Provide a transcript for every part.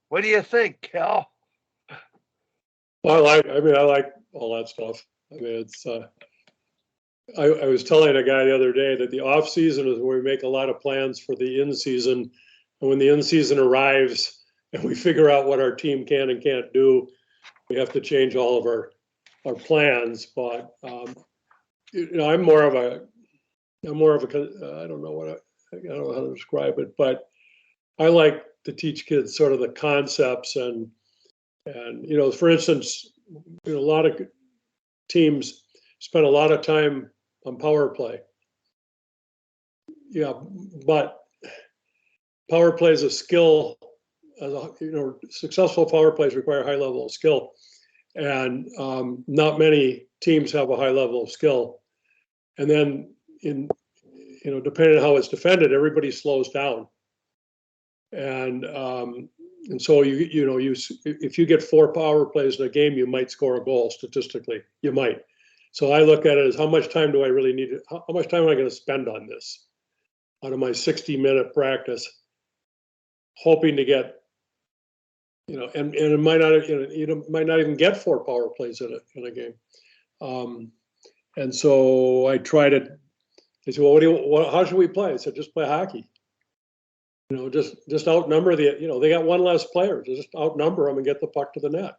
What do you think, Hal? Well, I like all that stuff. I mean, it's. I was telling a guy the other day that the off season is where we make a lot of plans for the in season, and when the in season arrives and we figure out what our team can and can't do, we have to change all of our plans. But I'm more of a I don't know I don't know how to describe it, but I like to teach kids sort of the concepts and for instance, a lot of teams spend a lot of time on power play. Yeah, but power play is a skill. Successful power plays require a high level of skill, and not many teams have a high level of skill. And then, depending on how it's defended, everybody slows down. And so if you get 4 power plays in a game, you might score a goal statistically. You might. So I look at it as how much time do I really need? How much time am I going to spend on this out of my 60-minute practice, hoping to get, and it might not, you might not even get 4 power plays in a game. And so I try to. They said, well, how should we play? I said, just play hockey. Just outnumber they got one less player. Just outnumber them and get the puck to the net,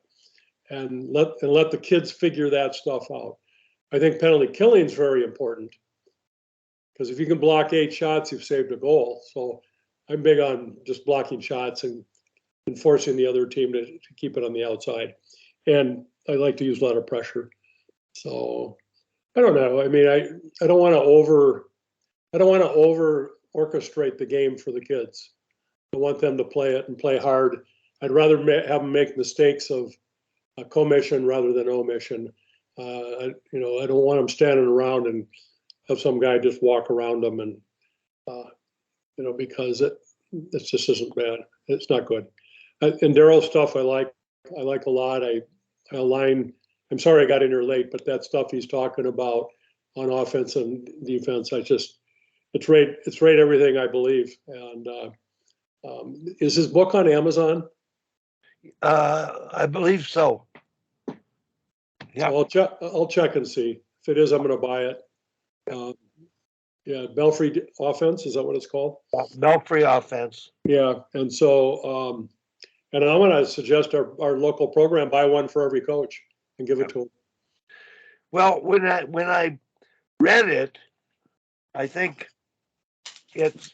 and let the kids figure that stuff out. I think penalty killing is very important because if you can block 8 shots, you've saved a goal. So I'm big on just blocking shots and forcing the other team to keep it on the outside. And I like to use a lot of pressure. So I don't know. I mean, I don't want to over orchestrate the game for the kids. I want them to play it and play hard. I'd rather have them make mistakes of commission rather than omission. I don't want them standing around and have some guy just walk around them and, because it just isn't bad. It's not good. And Darryl stuff I like a lot. I align. I'm sorry I got in here late, but that stuff he's talking about on offense and defense, it's right everything I believe. And is his book on Amazon? I believe so. Yeah, so I'll check and see. If it is, I'm going to buy it. Yeah, Belfry Offense, is that what it's called? Belfry Offense. Yeah, and so and I'm going to suggest our local program buy one for every coach and give it to them. Well, when I read it, I think it's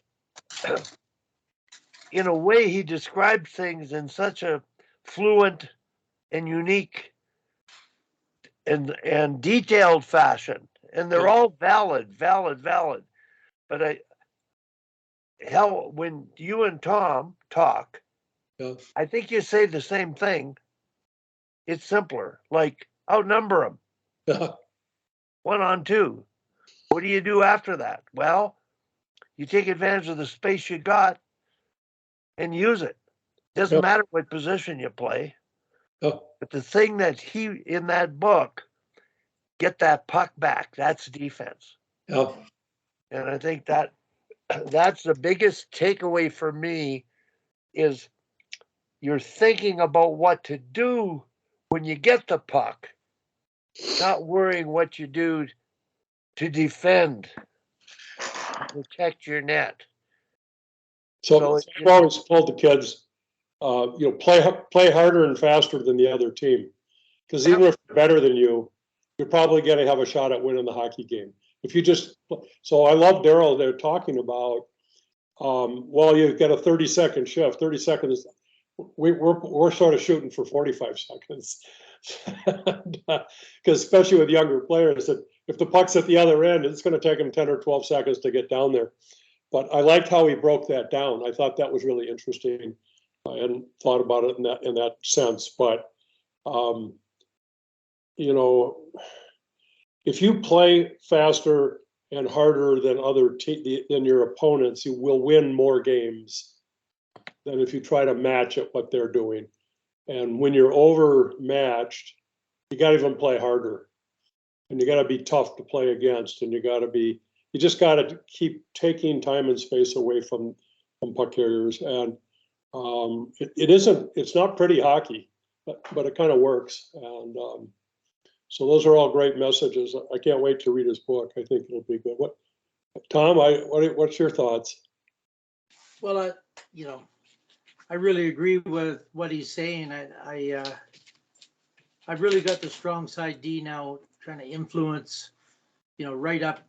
in a way he described things in such a fluent and unique and detailed fashion, and they're all valid. But when you and Tom talk, I think you say the same thing. It's simpler, like outnumber them. 1 on 2. What do you do after that? Well, you take advantage of the space you got and use it. Doesn't matter what position you play. But the thing that in that book, get that puck back. That's defense. And I think that's the biggest takeaway for me is you're thinking about what to do when you get the puck, not worrying what you do to defend, protect your net. So I've always told the kids, play harder and faster than the other team, because even if they're better than you, you're probably going to have a shot at winning the hockey game. If you so I love Darryl. They're talking about, you've got a 30-second shift. 30 seconds. We're sort of shooting for 45 seconds, because especially with younger players, that if the puck's at the other end, it's going to take them 10 or 12 seconds to get down there. But I liked how he broke that down. I thought that was really interesting. I hadn't thought about it in that sense. But if you play faster and harder than than your opponents, you will win more games than if you try to match at what they're doing. And when you're overmatched, you got to even play harder, and you got to be tough to play against, and you just got to keep taking time and space away from puck carriers. And It's not pretty hockey, but it kind of works. And so those are all great messages. I can't wait to read his book. I think it'll be good. Tom, what's your thoughts? Well, I really agree with what he's saying. I've really got the strong side D now, trying to influence, right up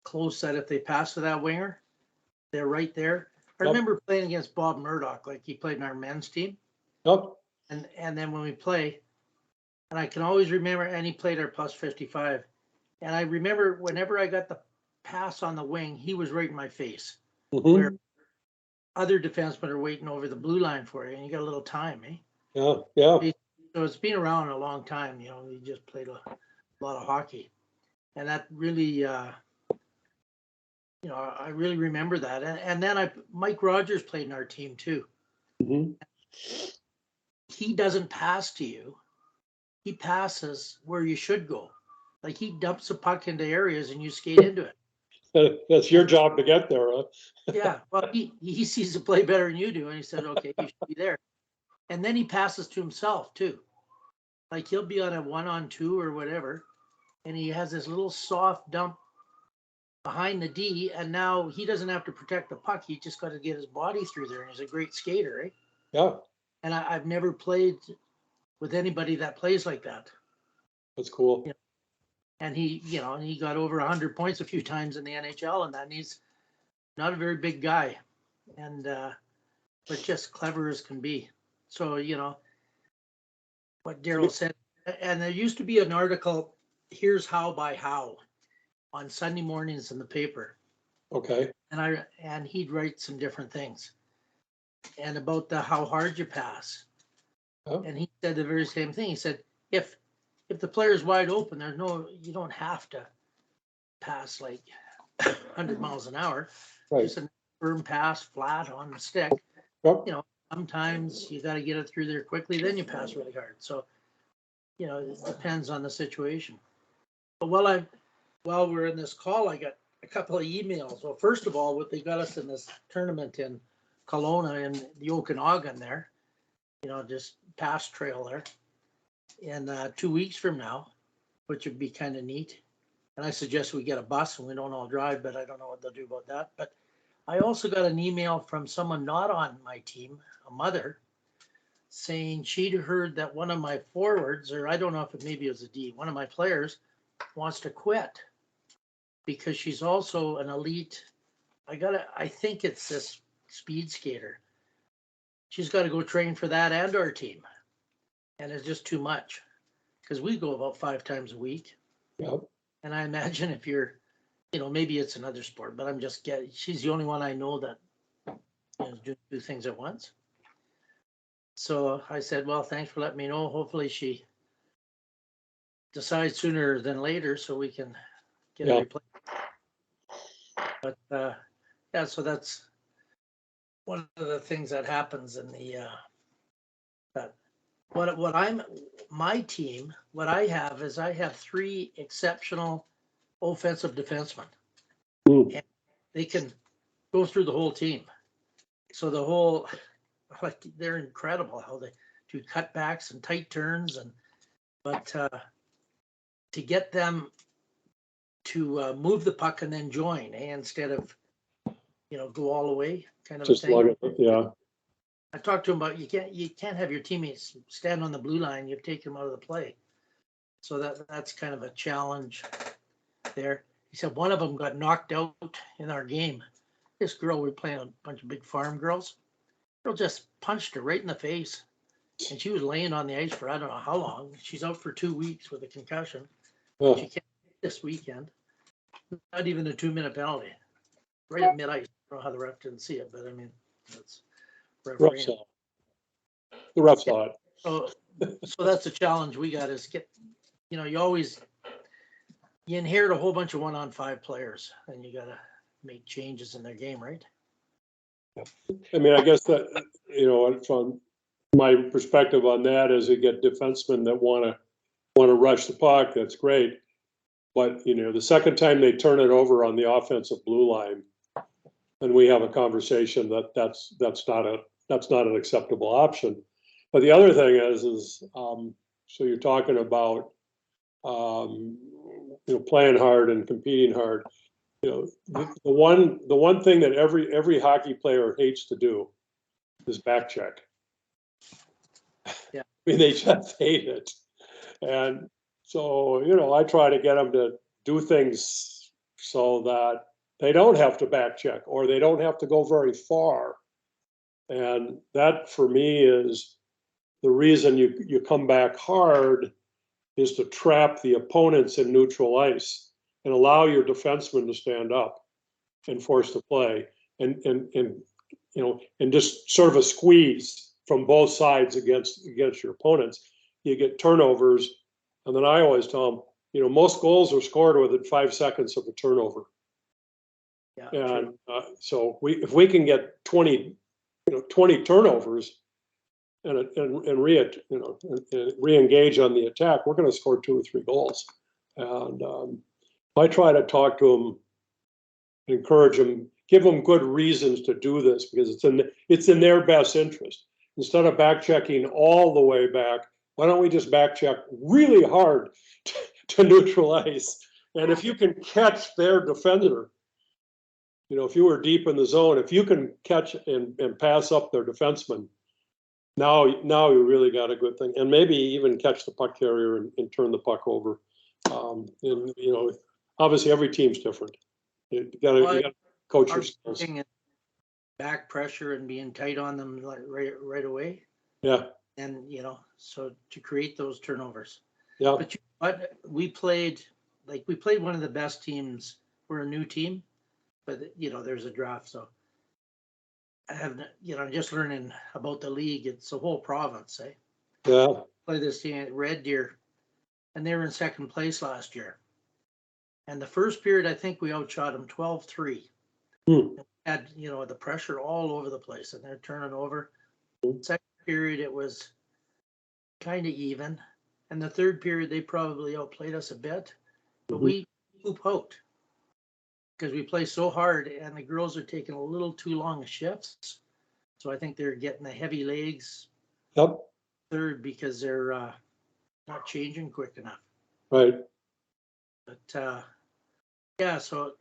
close, that if they pass to that winger, they're right there. I remember playing against Bob Murdoch, like he played in our men's team. Yep. And then when we play, and I can always remember, and he played our plus 55. And I remember whenever I got the pass on the wing, he was right in my face. Mm-hmm. Where other defensemen are waiting over the blue line for you, and you got a little time, eh? Yeah, yeah. So it's been around a long time, he just played a lot of hockey. And that really, I really remember that. And then Mike Rogers played in our team too. Mm-hmm. He doesn't pass to you. He passes where you should go. Like he dumps a puck into areas and you skate into it. That's your job to get there, huh? Yeah. Well, he sees the play better than you do. And he said, okay, you should be there. And then he passes to himself too. Like he'll be on a 1-on-2 or whatever. And he has this little soft dump behind the D. And now he doesn't have to protect the puck. He just got to get his body through there. And he's a great skater, right? Yeah. And I've never played with anybody that plays like that. That's cool. And he got over 100 points a few times in the NHL, and he's not a very big guy, and but just clever as can be. So what Darryl said, and there used to be an article, "Here's How by How," on Sunday mornings in the paper. Okay. And he'd write some different things, and about how hard you pass. Oh. And he said the very same thing. He said, if the player's wide open, you don't have to pass like 100 miles an hour. Right. Just a firm pass flat on the stick. Yep. Sometimes you got to get it through there quickly, then you pass really hard. So, it depends on the situation. But while we're in this call, I got a couple of emails. Well, first of all, what they got us in this tournament in Kelowna in the Okanagan there, just pass trail there. In 2 weeks from now, which would be kind of neat. And I suggest we get a bus and we don't all drive, but I don't know what they'll do about that. But I also got an email from someone not on my team, a mother, saying she'd heard that one of my forwards, or I don't know if maybe it was a D, one of my players wants to quit because she's also an elite. I think it's this speed skater. She's got to go train for that and our team. And it's just too much because we go about 5 times a week. Yep. And I imagine if you're, maybe it's another sport, but she's the only one I know that do things at once. So I said, well, thanks for letting me know. Hopefully she decides sooner than later so we can get a replacement. But so that's one of the things that happens in the my team, what I have is I have 3 exceptional offensive defensemen. And they can go through the whole team. So they're incredible how they do cutbacks and tight turns, but to get them to move the puck and then join, instead of go all the way kind of just a thing. Yeah. I talked to him about you can't have your teammates stand on the blue line. You've taken them out of the play. So that's kind of a challenge there. He said one of them got knocked out in our game. This girl, we were playing a bunch of big farm girls. Girl just punched her right in the face. And she was laying on the ice for I don't know how long. She's out for 2 weeks with a concussion. Oh. She can't this weekend. Not even a 2-minute penalty. Right at mid-ice. I don't know how the ref didn't see it, but I mean, that's the ref saw it. So that's a challenge we got is you inherit a whole bunch of 1-on-5 players and you got to make changes in their game, right? I mean, I guess that, from my perspective on that is you get defensemen that want to rush the puck. That's great. But, the second time they turn it over on the offensive blue line, and we have a conversation that's not that's not an acceptable option. But the other thing is so you're talking about playing hard and competing hard. The one thing that every hockey player hates to do is back check. Yeah. I mean, they just hate it. And so, I try to get them to do things so that they don't have to back check or they don't have to go very far. And that for me is the reason you come back hard is to trap the opponents in neutral ice and allow your defenseman to stand up and force the play and just sort of a squeeze from both sides against your opponents. You get turnovers, and then I always tell them, most goals are scored within 5 seconds of a turnover. Yeah, and so if we can get 20 turnovers and re-engage on the attack, we're going to score 2 or 3 goals. And I try to talk to them, encourage them, give them good reasons to do this because it's in their best interest. Instead of back checking all the way back, why don't we just back check really hard to neutral ice? And if you can catch their defender, if you were deep in the zone, if you can catch and pass up their defenseman, now you really got a good thing. And maybe even catch the puck carrier and turn the puck over. Obviously every team's different. You gotta coach your skills. Back pressure and being tight on them right away. Yeah. And so to create those turnovers. Yeah. But we played one of the best teams. We're a new team, but there's a draft. So I have I'm just learning about the league. It's a whole province, eh? Yeah. Play this team at Red Deer, and they were in second place last year. And the first period, I think we outshot them 12-3. Had the pressure all over the place, and they're turning over. Second period, it was kind of even, and the third period they probably outplayed us a bit, but we poop out because we play so hard, and the girls are taking a little too long shifts. So I think they're getting the heavy legs. Yep. Third because they're not changing quick enough. Right. But yeah, so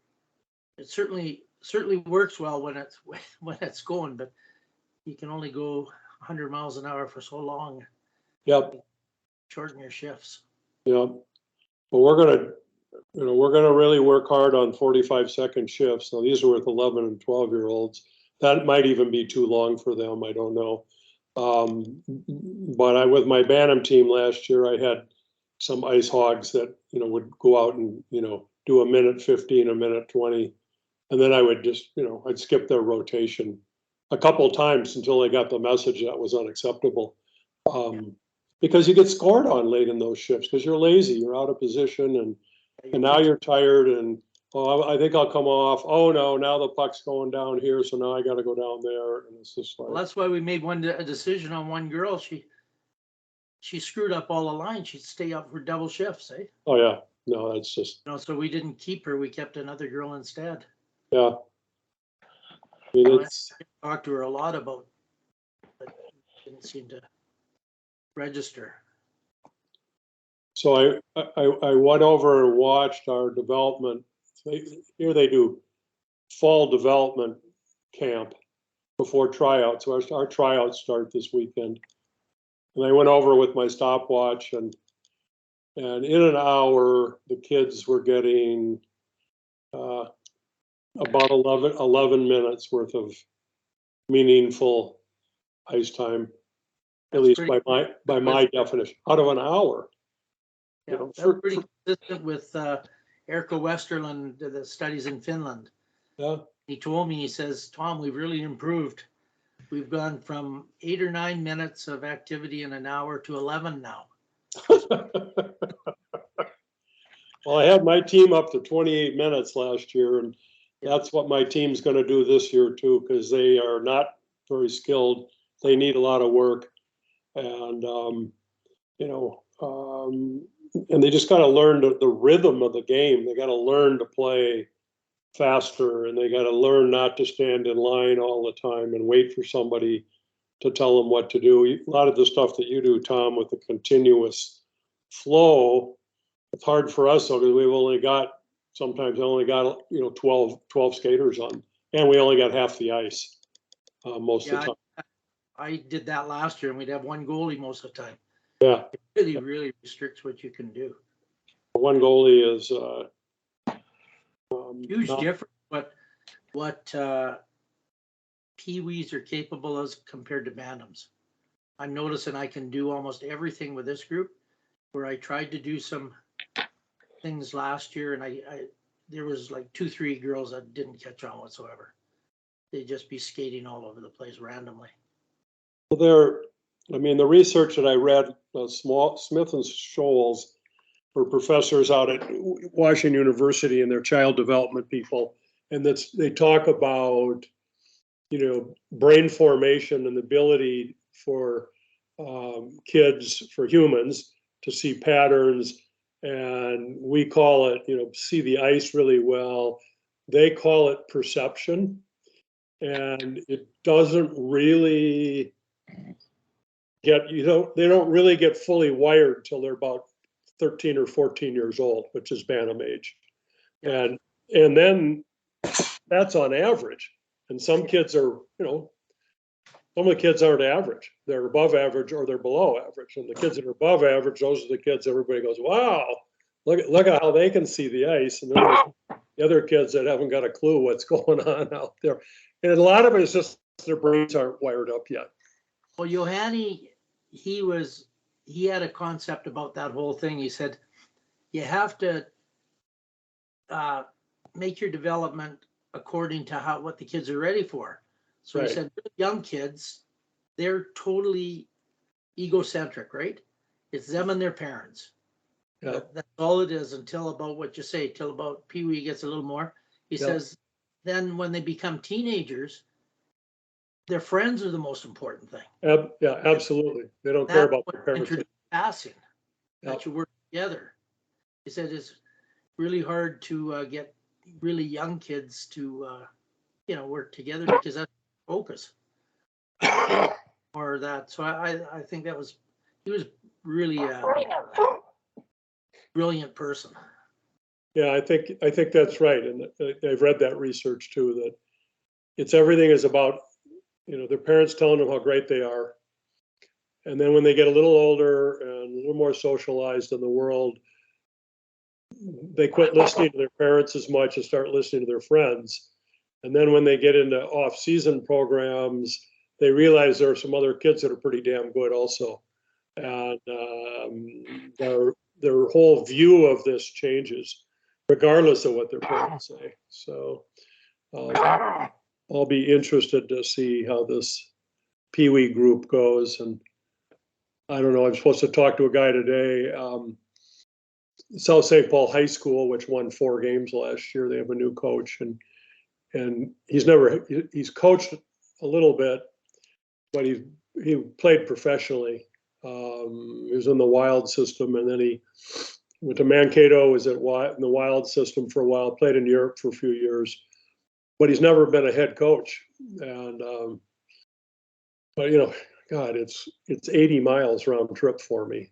it certainly works well when it's going, but you can only go 100 miles an hour for so long. Yep. Shorten your shifts. Yeah. Well, we're gonna really work hard on 45-second shifts. Now these are with 11 and 12-year-olds. That might even be too long for them. I don't know. But with my Bantam team last year, I had some ice hogs that would go out and do a minute 15, a minute 20, and then I would just I'd skip their rotation a couple of times until they got the message that was unacceptable. Because you get scored on late in those shifts because you're lazy, you're out of position, and now you're tired, and I think I'll come off. Oh no, now the puck's going down here, so now I got to go down there, and it's just like. Well, that's why we made a decision on one girl. She screwed up all the lines. She'd stay up for double shifts, eh? Oh yeah, no, that's just. So we didn't keep her. We kept another girl instead. Yeah. I mean, I talked to her a lot about, but didn't seem to register. So I went over and watched our development. Here they do fall development camp before tryouts. So our tryouts start this weekend. And I went over with my stopwatch, and in an hour, the kids were getting about 11 minutes worth of meaningful ice time, at least by my definition, out of an hour. Yeah, that's pretty consistent with Erkka Westerlund, the studies in Finland. Yeah. He told me, he says, Tom, we've really improved. We've gone from 8 or 9 minutes of activity in an hour to 11 now. Well, I had my team up to 28 minutes last year, and that's what my team's going to do this year too, because they are not very skilled. They need a lot of work, and and they just got to learn the rhythm of the game. They got to learn to play faster, and they got to learn not to stand in line all the time and wait for somebody to tell them what to do. A lot of the stuff that you do, Tom, with the continuous flow, it's hard for us though, because we've only got, sometimes only got, 12 skaters on, and we only got half the ice most of the time. I did that last year, and we'd have one goalie most of the time. Yeah. It really restricts what you can do. One goalie is Huge difference what Pee-wees are capable of compared to Bantams. I'm noticing I can do almost everything with this group, where I tried to do some things last year, and I there was like 2-3 girls that didn't catch on whatsoever. They'd just be skating all over the place randomly. Well, the research that I read, Smith and Scholes were professors out at Washington University, and they're child development people, and they talk about brain formation and the ability for kids, for humans, to see patterns, and we call it see the ice really well. They call it perception, and it doesn't really get they don't really get fully wired till they're about 13 or 14 years old, which is Bantam age. And then that's on average. And some kids are, some of the kids aren't average. They're above average or they're below average. And the kids that are above average, those are the kids everybody goes, wow, look at how they can see the ice. And then there's the other kids that haven't got a clue what's going on out there. And a lot of it is just their brains aren't wired up yet. Well, Johanny, he had a concept about that whole thing. He said, you have to make your development according to what the kids are ready for. So right. He said, young kids, they're totally egocentric, right? It's them and their parents. Yeah. That's all it is until about what you say, till about Pee-wee gets a little more. He says, then when they become teenagers, their friends are the most important thing. Yeah, absolutely. They don't care about their parents. Passing, that you work together. He said it's really hard to get really young kids to work together because that's focus or that. So I think he was really a brilliant person. Yeah, I think that's right, and I've read that research too, that everything is about their parents telling them how great they are, and then when they get a little older and a little more socialized in the world, they quit listening to their parents as much and start listening to their friends. And then when they get into off-season programs, they realize there are some other kids that are pretty damn good also, and their whole view of this changes, regardless of what their parents say. So I'll be interested to see how this Pee-wee group goes. And I don't know, I'm supposed to talk to a guy today. South St. Paul High School, which won 4 games last year, they have a new coach, and he's coached a little bit, but he played professionally. He was in the Wild system, and then he went to Mankato, was in the Wild system for a while, played in Europe for a few years, but he's never been a head coach. And but God, it's 80 miles round trip for me.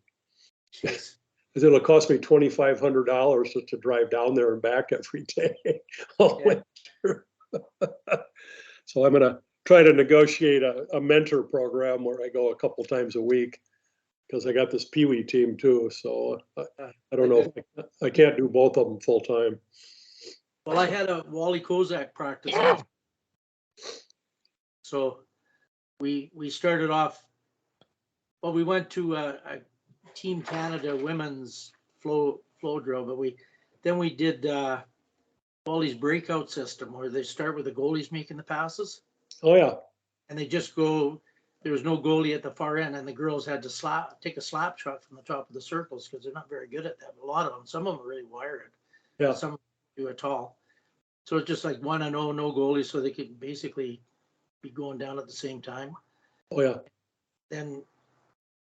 Jeez. It'll cost me $2,500 to drive down there and back every day. So I'm going to try to negotiate a mentor program where I go a couple times a week, because I got this Pee-wee team too. So I don't know if I can't do both of them full time. Well, I had a Wally Kozak practice. So we started off, well, we went to a Team Canada women's flow drill, but we did Wally's breakout system, where they start with the goalies making the passes. Oh yeah. And they just go, there was no goalie at the far end, and the girls had to take a slap shot from the top of the circles, because they're not very good at that. A lot of them, some of them are really wired. Yeah. Some do it all. So it's just like 1-0, no goalie, so they could basically be going down at the same time. Oh yeah. Then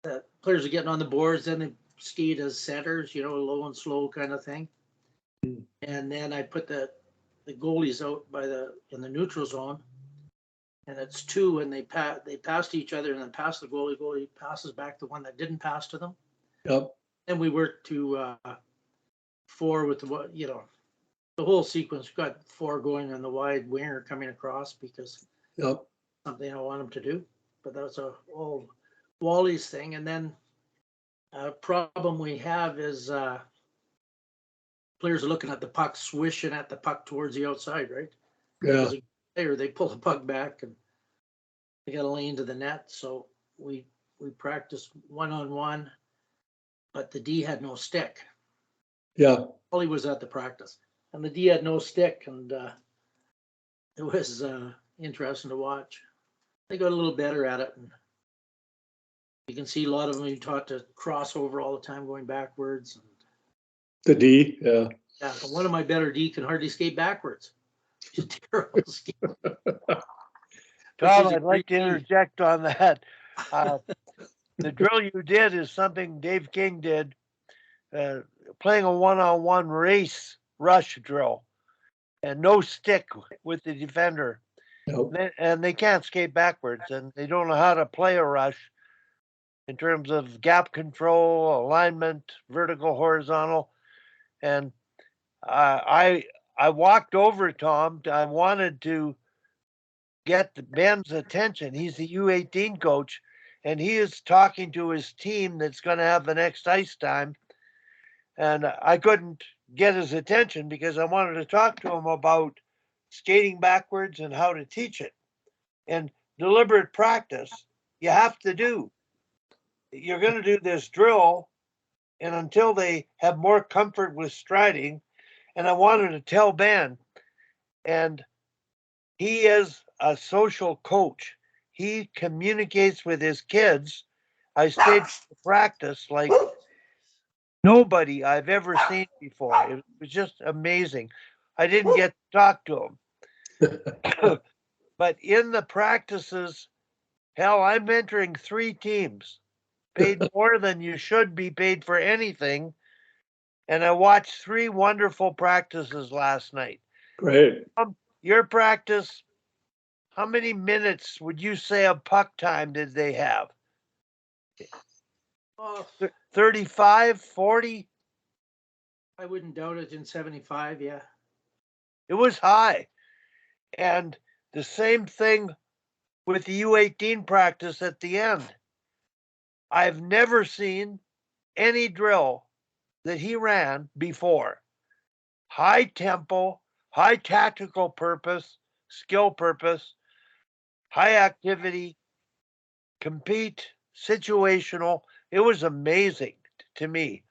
the players are getting on the boards, then they skate as centers, low and slow kind of thing. And then I put the goalies out in the neutral zone, and it's two, and they pass to each other, and then pass the goalie. Goalie passes back the one that didn't pass to them. Yep. And we work to 4 with the whole sequence. We've got 4 going on the wide winger coming across because Yep. something I want them to do. But that's a old Wally's thing. And then a problem we have is players are looking at the puck, swishing at the puck towards the outside, right? Yeah. Or they pull the puck back and they got a lane to the net. So we practiced 1-on-1, but the D had no stick. Yeah. Wally was at the practice, and the D had no stick, and it was interesting to watch. They got a little better at it, and you can see a lot of them. You taught to cross over all the time, going backwards. And, The D. Yeah. yeah, one of my better D can hardly skate backwards. He's a terrible skater. Tom, I'd like to interject on that. The drill you did is something Dave King did, playing a one-on-one race rush drill, and no stick with the defender. Nope. And they can't skate backwards, and they don't know how to play a rush in terms of gap control, alignment, vertical, horizontal. And I walked over, Tom. I wanted to get Ben's attention. He's the U18 coach, and he is talking to his team that's going to have the next ice time. And I couldn't get his attention because I wanted to talk to him about skating backwards and how to teach it. And deliberate practice, you have to do. You're going to do this drill, and until they have more comfort with striding, and I wanted to tell Ben, and he is a social coach. He communicates with his kids. I stayed for practice like nobody I've ever seen before. It was just amazing. I didn't get to talk to him. But in the practices, hell, I'm mentoring 3 teams, paid more than you should be paid for anything. And I watched 3 wonderful practices last night. Great. Your practice, how many minutes would you say of puck time did they have? 35, 40? I wouldn't doubt it in 75, yeah. It was high. And the same thing with the U18 practice at the end. I've never seen any drill that he ran before. High tempo, high tactical purpose, skill purpose, high activity, compete, situational. It was amazing to me.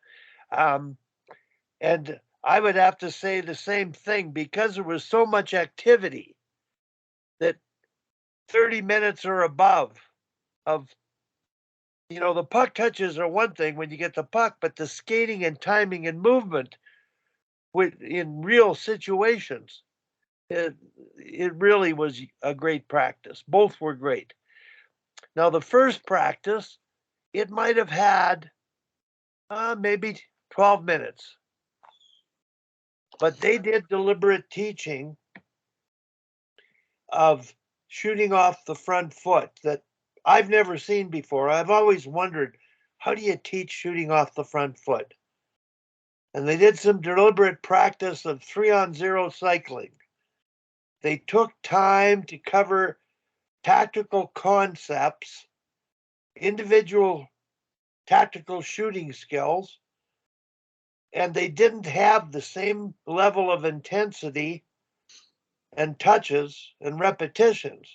And I would have to say the same thing because there was so much activity that 30 minutes or above of, the puck touches are one thing when you get the puck, but the skating and timing and movement in real situations, it really was a great practice. Both were great. Now, the first practice, it might have had maybe 12 minutes. But they did deliberate teaching of shooting off the front foot that I've never seen before. I've always wondered, how do you teach shooting off the front foot? And they did some deliberate practice of 3-on-0 cycling. They took time to cover tactical concepts, individual tactical shooting skills, and they didn't have the same level of intensity and touches and repetitions.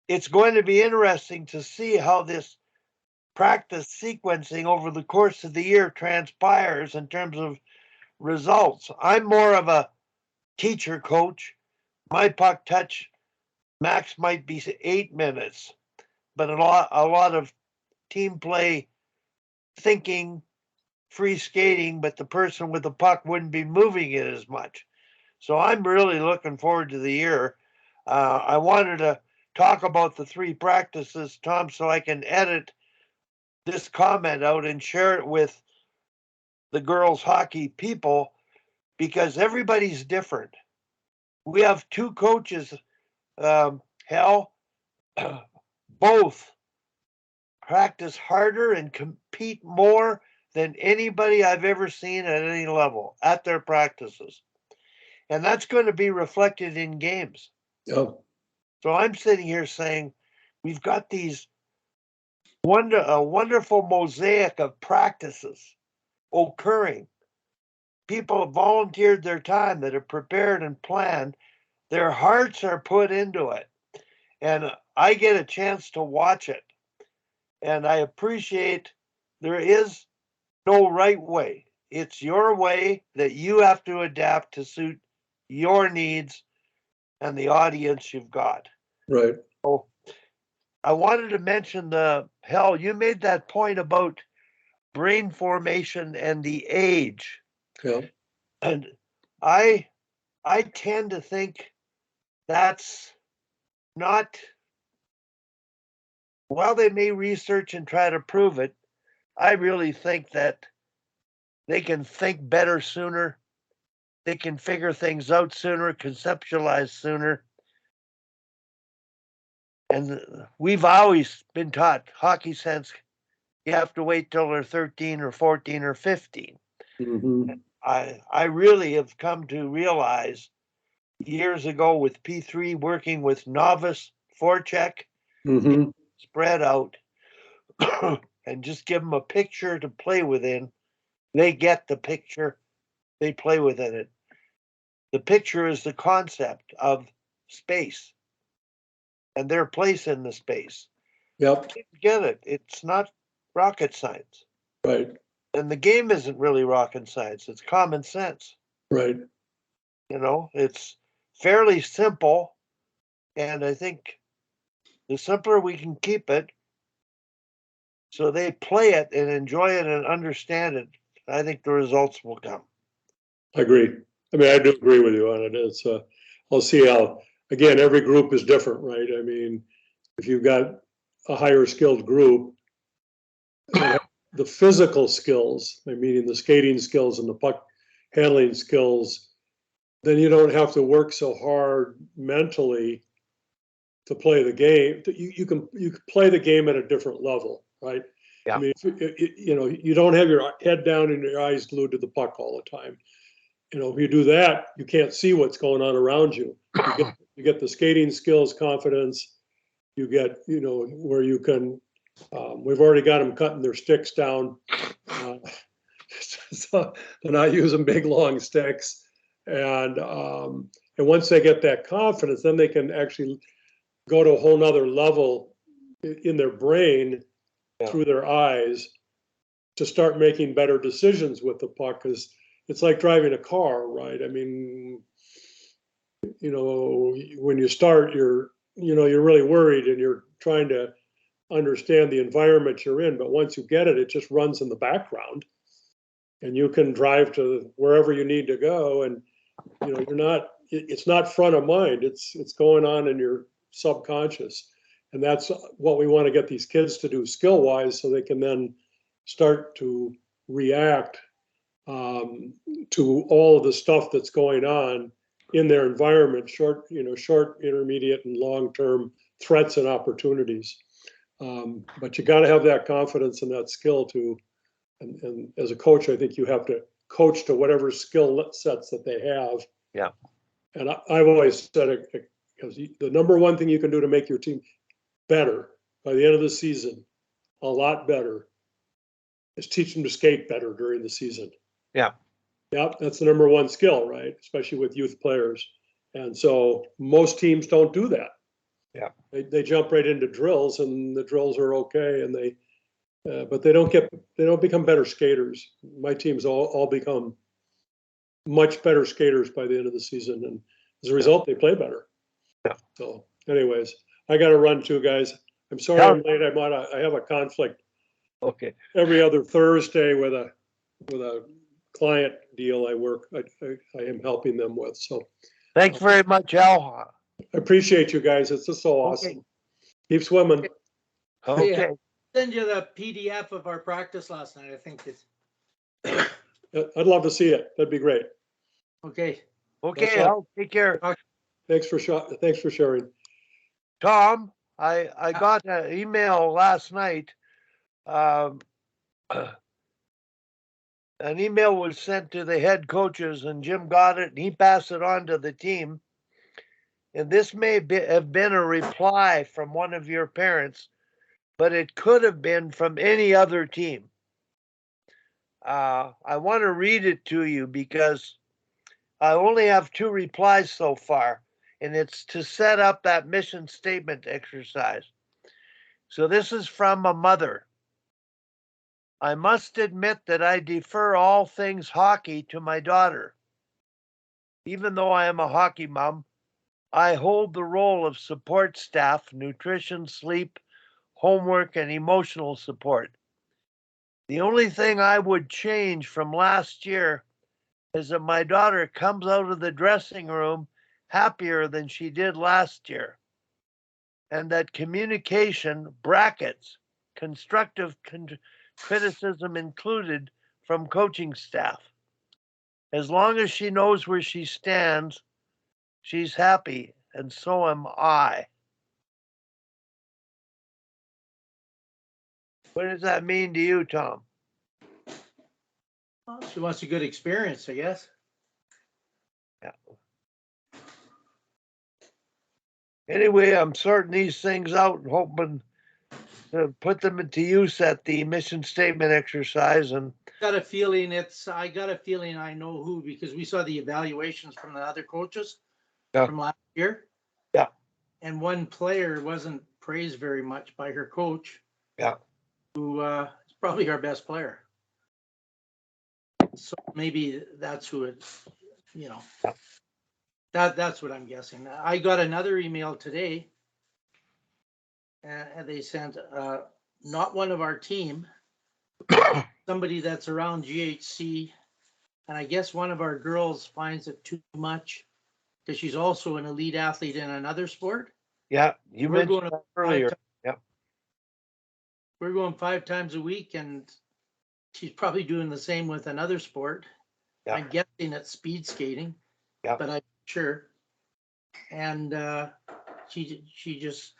It's going to be interesting to see how this practice sequencing over the course of the year transpires in terms of results. I'm more of a teacher coach. My puck touch max might be 8 minutes, but a lot of team play, thinking, free skating, but the person with the puck wouldn't be moving it as much. So I'm really looking forward to the year. I wanted to talk about the 3 practices, Tom, so I can edit this comment out and share it with the girls hockey people because everybody's different. We have 2 coaches Hal, both practice harder and compete more than anybody I've ever seen at any level at their practices. And that's going to be reflected in games. Yeah. So I'm sitting here saying, we've got these a wonderful mosaic of practices occurring. People have volunteered their time, that have prepared and planned. Their hearts are put into it. And I get a chance to watch it. And I appreciate there is no right way. It's your way that you have to adapt to suit your needs and the audience you've got. Right. Oh, I wanted to mention Hal, you made that point about brain formation and the age. Yeah. And I tend to think that's not, while they may research and try to prove it, I really think that they can think better sooner. They can figure things out sooner, conceptualize sooner. And we've always been taught hockey sense, you have to wait till they're 13 or 14 or 15. Mm-hmm. I really have come to realize years ago with P3 working with novice forecheck, Mm-hmm. spread out, and just give them a picture to play within. They get the picture, they play within it. The picture is the concept of space and their place in the space. Yep. Get it. It's not rocket science. Right. And the game isn't really rocket science. It's common sense. Right. You know, it's fairly simple. And I think the simpler we can keep it, so they play it and enjoy it and understand it, I think the results will come. I agree. I mean, I do agree with you on it. It's, I'll see how, again, every group is different, right? I mean, if you've got a higher skilled group, the physical skills, I mean, the skating skills and the puck handling skills, then you don't have to work so hard mentally to play the game. You can play the game at a different level, right? Yeah. I mean, you know, you don't have your head down and your eyes glued to the puck all the time. You know, if you do that, you can't see what's going on around you. You get the skating skills, confidence. You get, you know, where you can. We've already got them cutting their sticks down, so they're not using big long sticks. And once they get that confidence, then they can actually go to a whole nother level in their brain through their eyes to start making better decisions with the puck. Because it's like driving a car, right? I mean, you know, when you start, you're really worried and you're trying to understand the environment you're in. But once you get it, it just runs in the background, and you can drive to wherever you need to go. And you know, it's not front of mind. It's going on in your subconscious, and that's what we want to get these kids to do skill wise, so they can then start to react to all of the stuff that's going on in their environment, short, intermediate, and long-term threats and opportunities. But you got to have that confidence and that skill to, and as a coach, I think you have to coach to whatever skill sets that they have. Yeah. And I've always said it, because the number one thing you can do to make your team better by the end of the season, a lot better, is teach them to skate better during the season. Yeah. Yeah, that's the number one skill, right? Especially with youth players. And so most teams don't do that. Yeah. They jump right into drills, and the drills are okay, and but they don't become better skaters. My teams all become much better skaters by the end of the season, and as a result, they play better. Yeah. So, anyways, I got to run too, guys. I'm sorry I'm late. I have a conflict. Okay. Every other Thursday with a client deal I am helping them with. So Thanks very much, Hal. I appreciate you guys. It's just so awesome. Okay. Keep swimming. Okay. Yeah. Send you the PDF of our practice last night. I think it's I'd love to see it. That'd be great. okay. Okay, Hal, take care. Thanks for sharing. Tom, I got an email last night. An email was sent to the head coaches, and Jim got it, and he passed it on to the team. And this may have been a reply from one of your parents, but it could have been from any other team. I want to read it to you because I only have 2 replies so far, and it's to set up that mission statement exercise. So this is from a mother. I must admit that I defer all things hockey to my daughter. Even though I am a hockey mom, I hold the role of support staff, nutrition, sleep, homework, and emotional support. The only thing I would change from last year is that my daughter comes out of the dressing room happier than she did last year, and that communication brackets, constructive criticism included from coaching staff. As long as she knows where she stands, she's happy, and so am I. What does that mean to you, Tom? Well, she wants a good experience, I guess. Yeah. Anyway, I'm sorting these things out and hoping to put them into use at the mission statement exercise. And I got a feeling I know who, because we saw the evaluations from the other coaches from last year. Yeah. And one player wasn't praised very much by her coach. Yeah. Who is probably our best player. So maybe that's who it, that's what I'm guessing. I got another email today, and they sent not one of our team, somebody that's around GHC, and I guess one of our girls finds it too much because she's also an elite athlete in another sport. Yeah, you mentioned that earlier. Yeah, we're going 5 times a week, and she's probably doing the same with another sport. Yeah. I'm guessing it's speed skating. Yeah. But I'm sure. And she just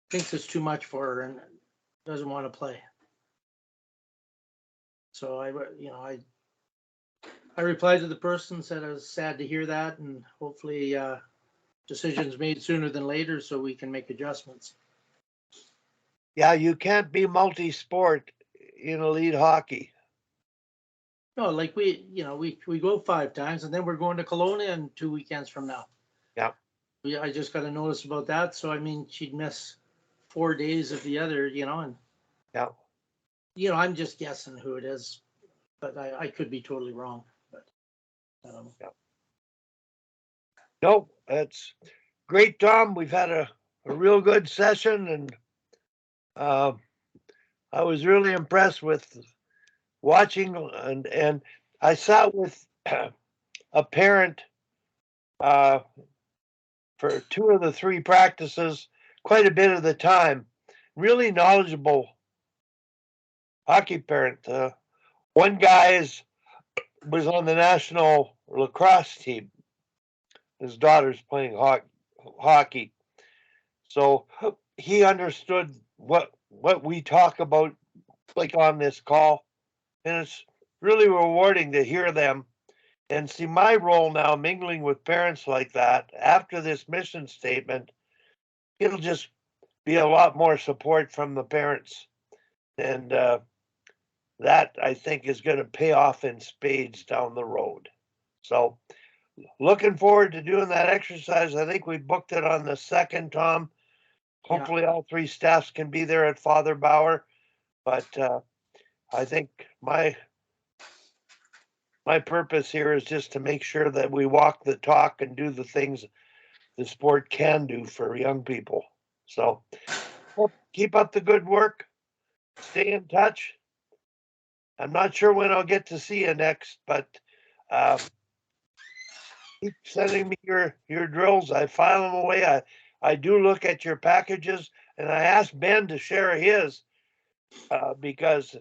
thinks it's too much for her and doesn't want to play. So I replied to the person, said I was sad to hear that, and hopefully decisions made sooner than later so we can make adjustments. Yeah, you can't be multi-sport in elite hockey. No, like we go 5 times, and then we're going to Kelowna in 2 weekends from now. Yeah. I just got a notice about that. So, I mean, she'd miss 4 days of the other, and yeah. I'm just guessing who it is, but I could be totally wrong. But I don't know. Yeah. No, that's great, Tom. We've had a real good session, and I was really impressed with watching, and I sat with a parent for 2 of the 3 practices quite a bit of the time. Really knowledgeable hockey parent. One guy was on the national lacrosse team. His daughter's playing hockey. So he understood what we talk about, like on this call. And it's really rewarding to hear them and see my role now mingling with parents like that. After this mission statement, it'll just be a lot more support from the parents. And that, I think, is going to pay off in spades down the road. So looking forward to doing that exercise. I think we booked it on the 2nd, Tom. Hopefully all 3 staffs can be there at Father Bauer. But I think my purpose here is just to make sure that we walk the talk and do the things the sport can do for young people. So keep up the good work. Stay in touch. I'm not sure when I'll get to see you next, but keep sending me your drills. I file them away. I do look at your packages, and I asked Ben to share his because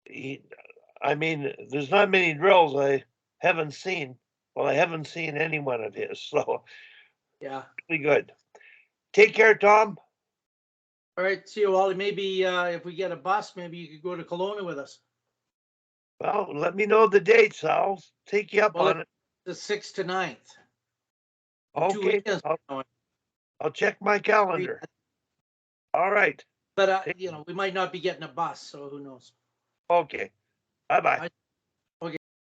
there's not many drills I haven't seen. Well, I haven't seen any one of his, so yeah, really good. Take care, Tom. All right, see you, Wally. Maybe if we get a bus, maybe you could go to Kelowna with us. Well, let me know the dates. I'll take you up Well, on it. The 6th to 9th. The 2 Okay, weekends. I'll check my calendar. All right. But we might not be getting a bus, so who knows? Okay. Bye-bye.